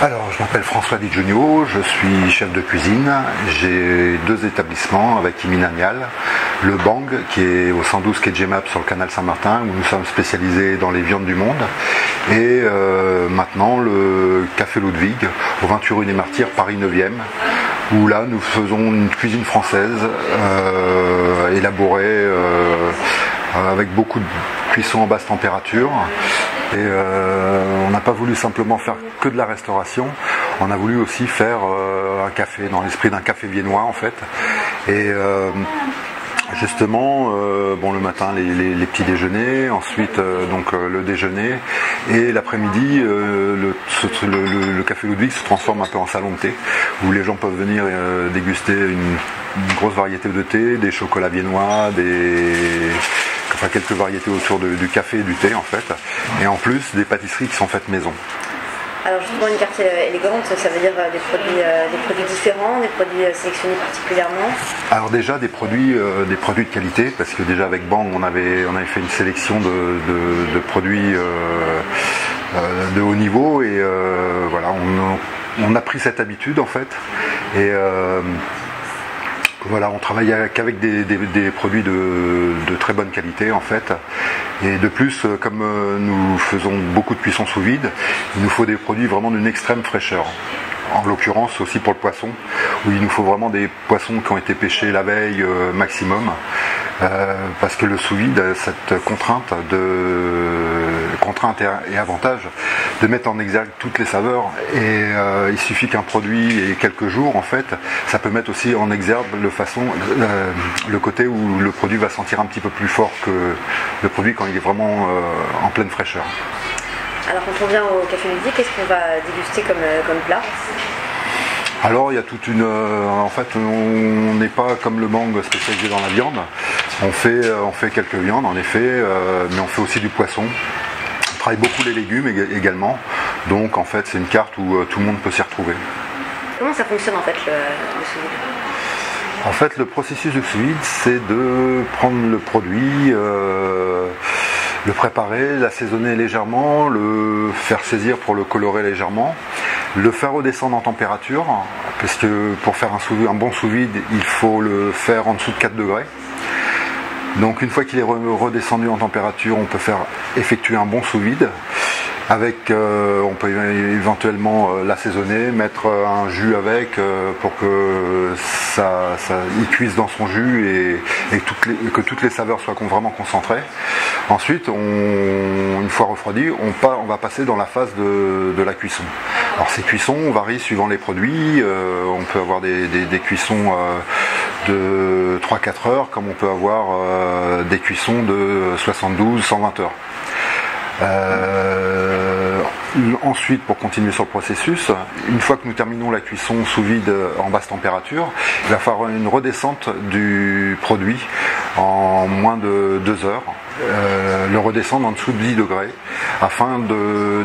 Alors, je m'appelle François Di Giugno, je suis chef de cuisine. J'ai deux établissements avec Iminanial. Le Bang, qui est au 112 quai de Gemap sur le canal Saint-Martin, où nous sommes spécialisés dans les viandes du monde. Et maintenant, le Café Ludwig, au 28 rue des Martyrs, Paris 9e, où là, nous faisons une cuisine française élaborée avec beaucoup de cuisson en basse température. Et on n'a pas voulu simplement faire que de la restauration, on a voulu aussi faire un café, dans l'esprit d'un café viennois en fait. Et justement, le matin les petits déjeuners, ensuite le déjeuner, et l'après-midi le café Ludwig se transforme un peu en salon de thé, où les gens peuvent venir déguster une grosse variété de thé, des chocolats viennois, quelques variétés autour du café et du thé en fait, et en plus des pâtisseries qui sont faites maison. Alors justement, une carte élégante, ça veut dire des produits différents, des produits sélectionnés particulièrement? Alors déjà des produits de qualité, parce que déjà avec Bang on avait fait une sélection de produits de haut niveau, et voilà, on a pris cette habitude en fait, et voilà, on travaille qu'avec des produits de très bonne qualité en fait. Et de plus, comme nous faisons beaucoup de cuisson sous vide, il nous faut des produits vraiment d'une extrême fraîcheur. En l'occurrence aussi pour le poisson, où il nous faut vraiment des poissons qui ont été pêchés la veille maximum, parce que le sous-vide a cette contrainte et avantage de mettre en exergue toutes les saveurs, et il suffit qu'un produit ait quelques jours en fait, ça peut mettre aussi en exergue le côté où le produit va sentir un petit peu plus fort que le produit quand il est vraiment en pleine fraîcheur. Alors quand on vient au Café Ludwig, qu'est-ce qu'on va déguster comme plat? Alors il y a toute une... en fait on n'est pas comme le Bang spécialisé dans la viande. On fait quelques viandes en effet, mais on fait aussi du poisson. On travaille beaucoup les légumes également. Donc en fait c'est une carte où tout le monde peut s'y retrouver. Comment ça fonctionne en fait le sous-vide? En fait le processus du sous-vide, c'est de prendre le produit, le préparer, l'assaisonner légèrement, le faire saisir pour le colorer légèrement, le faire redescendre en température, parce que pour faire un bon sous-vide, il faut le faire en dessous de 4 degrés. Donc une fois qu'il est redescendu en température, on peut effectuer un bon sous-vide. On peut éventuellement l'assaisonner, mettre un jus avec pour que il cuise dans son jus et que toutes les saveurs soient vraiment concentrées. Ensuite, une fois refroidi, on va passer dans la phase de la cuisson. Alors ces cuissons varient suivant les produits, on peut avoir des cuissons de 3-4 heures, comme on peut avoir des cuissons de 72-120 heures. Ensuite, pour continuer sur le processus, une fois que nous terminons la cuisson sous vide en basse température, il va falloir une redescente du produit en moins de 2 heures, le redescendre en dessous de 10 degrés afin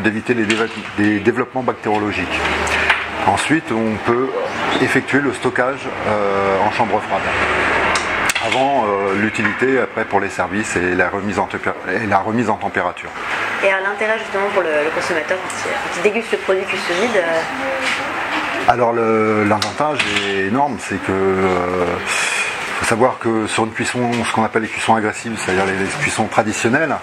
d'éviter des développements bactériologiques. Ensuite, on peut effectuer le stockage en chambre froide. Avant l'utilité après pour les services et la remise en température. Et l'intérêt justement pour le consommateur quand il déguste le produit cuit sous vide? Alors l'avantage est énorme, c'est que faut savoir que sur une cuisson, ce qu'on appelle les cuissons agressives, c'est-à-dire les cuissons traditionnelles,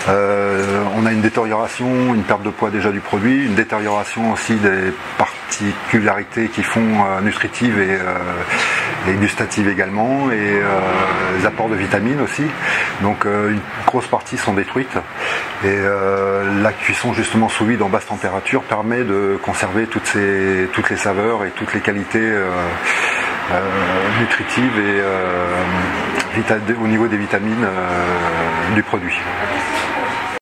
on a une détérioration, une perte de poids déjà du produit, une détérioration aussi des particularités qui font nutritives et gustatives également, et les apports de vitamines aussi. Donc une grosse partie sont détruites, et la cuisson justement sous vide en basse température permet de conserver toutes les saveurs et toutes les qualités nutritives et au niveau des vitamines du produit.